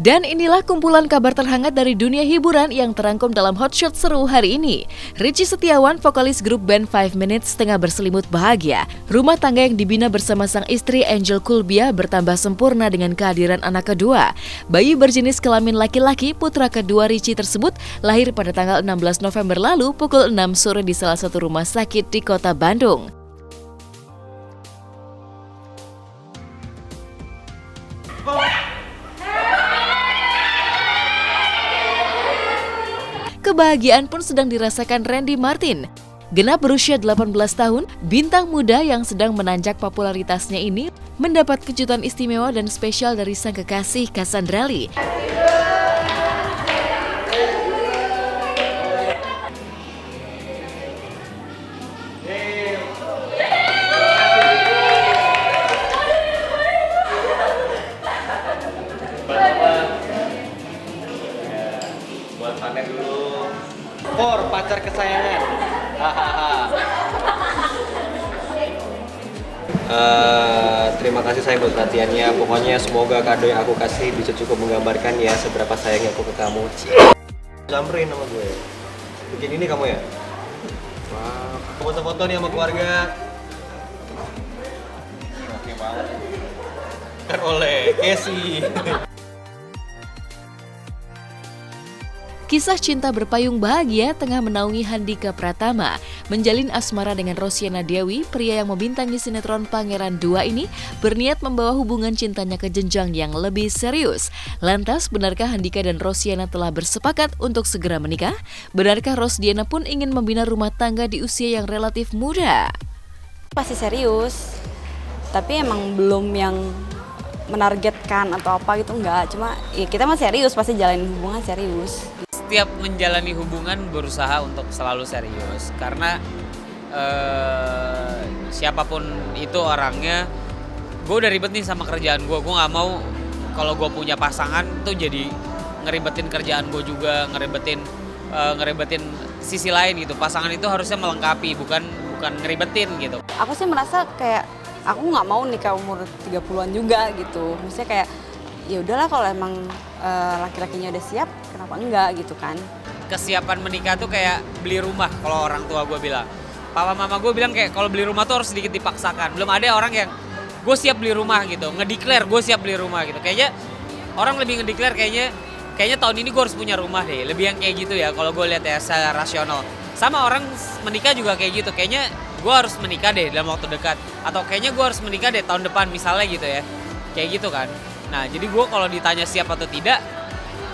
Dan inilah kumpulan kabar terhangat dari dunia hiburan yang terangkum dalam Hotshot Seru hari ini. Richie Setiawan, vokalis grup band 5 Minutes, tengah berselimut bahagia. Rumah tangga yang dibina bersama sang istri Angel Kulbia bertambah sempurna dengan kehadiran anak kedua. Bayi berjenis kelamin laki-laki, putra kedua Richie tersebut, lahir pada tanggal 16 November lalu pukul 6 sore di salah satu rumah sakit di kota Bandung. Kebahagiaan pun sedang dirasakan Randy Martin. Genap berusia 18 tahun, bintang muda yang sedang menanjak popularitasnya ini mendapat kejutan istimewa dan spesial dari sang kekasih Cassandra Lee. Buat panen dulu. Kor, pacar kesayangan. Hahaha. Terima kasih sayang buat perhatiannya. Pokoknya semoga kado yang aku kasih bisa cukup menggambarkan ya seberapa sayangnya aku ke kamu. Samperin sama gue. Bikin ini kamu ya? Wow. Foto-foto nih sama keluarga. Oke banget. Kan oleh Casey. Kisah cinta berpayung bahagia tengah menaungi Handika Pratama. Menjalin asmara dengan Rosiana Dewi, pria yang membintangi sinetron Pangeran 2 ini berniat membawa hubungan cintanya ke jenjang yang lebih serius. Lantas, benarkah Handika dan Rosiana telah bersepakat untuk segera menikah? Benarkah Rosdiana pun ingin membina rumah tangga di usia yang relatif muda? Pasti serius, tapi emang belum yang menargetkan atau apa gitu, enggak. Cuma ya kita mah serius, pasti jalanin hubungan serius. Setiap menjalani hubungan berusaha untuk selalu serius karena siapapun itu orangnya, gue udah ribet nih sama kerjaan gue nggak mau kalau gue punya pasangan tuh jadi ngeribetin kerjaan gue juga, ngeribetin sisi lain gitu. Pasangan itu harusnya melengkapi, bukan ngeribetin gitu. Aku sih merasa kayak aku nggak mau nikah umur 30-an juga gitu. Maksudnya kayak ya udahlah kalau emang laki-lakinya udah siap, kenapa enggak gitu kan. Kesiapan menikah tuh kayak beli rumah kalau orang tua gue bilang. Papa mama gue bilang kayak kalau beli rumah tuh harus sedikit dipaksakan. Belum ada orang yang gue siap beli rumah gitu, ngedeklar gue siap beli rumah gitu. Kayaknya orang lebih ngedeklar kayaknya tahun ini gue harus punya rumah deh. Lebih yang kayak gitu ya kalau gue lihat ya secara rasional. Sama orang menikah juga kayak gitu. Kayaknya gue harus menikah deh dalam waktu dekat. Atau kayaknya gue harus menikah deh tahun depan misalnya gitu ya. Kayak gitu kan. Nah, jadi gue kalau ditanya siap atau tidak,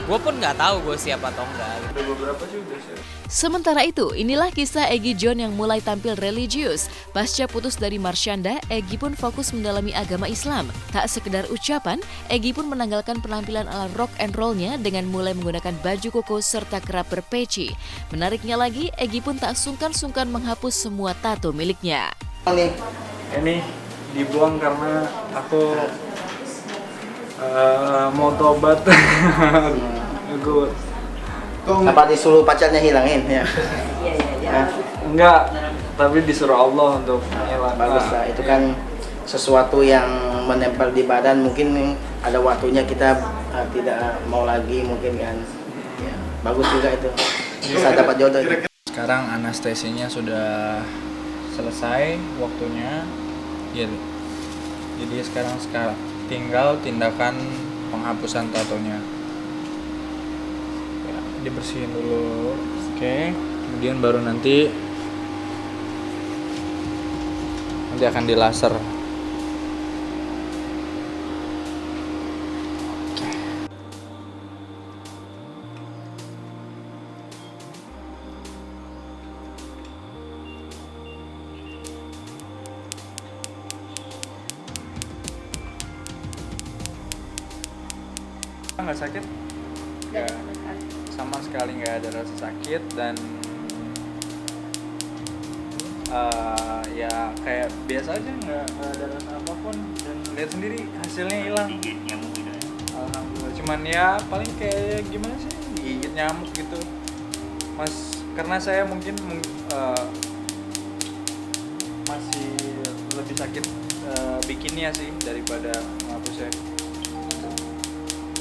gue pun nggak tahu gue siap atau enggak. Udah beberapa sih udah siap. Sementara itu, inilah kisah Egy John yang mulai tampil religius. Pasca putus dari Marshanda, Egy pun fokus mendalami agama Islam. Tak sekedar ucapan, Egy pun menanggalkan penampilan ala rock and roll-nya dengan mulai menggunakan baju koko serta kerap berpeci. Menariknya lagi, Egy pun tak sungkan-sungkan menghapus semua tato miliknya. Ini dibuang karena aku mau tobat. Gue apa disuruh pacarnya hilangin ya? enggak, tapi disuruh Allah untuk hilang. Bagus lah, itu kan sesuatu yang menempel di badan, mungkin ada waktunya kita tidak mau lagi mungkin kan. Ya, bagus juga itu, bisa dapat jodoh. Sekarang anestesinya sudah selesai waktunya, ya, jadi sekarang tinggal tindakan penghapusan tatonya. Ya, dibersihin dulu, oke. Kemudian baru nanti akan dilaser. Nggak sakit? Nggak, sama sekali nggak ada rasa sakit dan ya kayak biasa aja, nggak ada rasa apapun, dan lihat sendiri hasilnya hilang. Alhamdulillah, cuman ya paling kayak gimana sih, digigit nyamuk gitu mas, karena saya mungkin masih lebih sakit bikinnya sih daripada menghapusnya.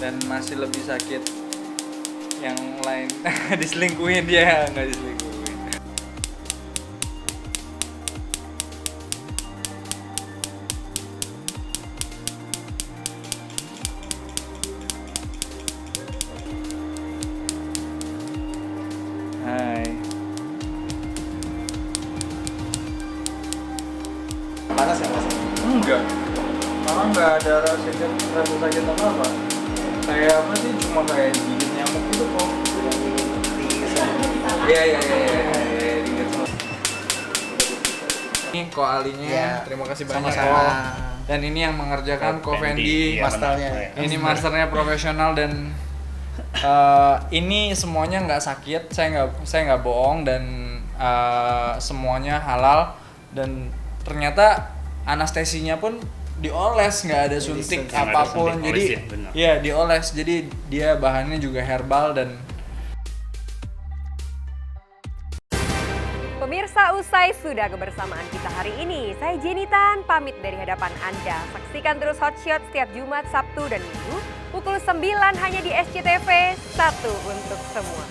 dan masih lebih sakit yang lain. Diselingkuhin, dia nggak diselingkuhin. Hai. Panas ya mas? Enggak, malah nggak ada rasa sakit apa. Kayak apa sih, cuma kayak gigit nyamuk gitu kok. Iya, dingin semua. Ini Ko Alinya, Iya. terima kasih banyak Sama-sama. Ko. Dan ini yang mengerjakan Ko Fendi, Iya, Masternya. ini masternya profesional dan ini semuanya nggak sakit, saya nggak bohong dan semuanya halal dan ternyata anestesinya pun dioles, nggak ada suntik Nggak ada apapun, suntik, jadi oles ya, benar. ya dioles, jadi dia bahannya juga herbal dan Pemirsa, usai sudah kebersamaan kita hari ini. Saya Jenny Tan, pamit dari hadapan Anda. Saksikan terus Hot Shot setiap Jumat, Sabtu, dan Minggu pukul 9 hanya di SCTV, satu untuk semua.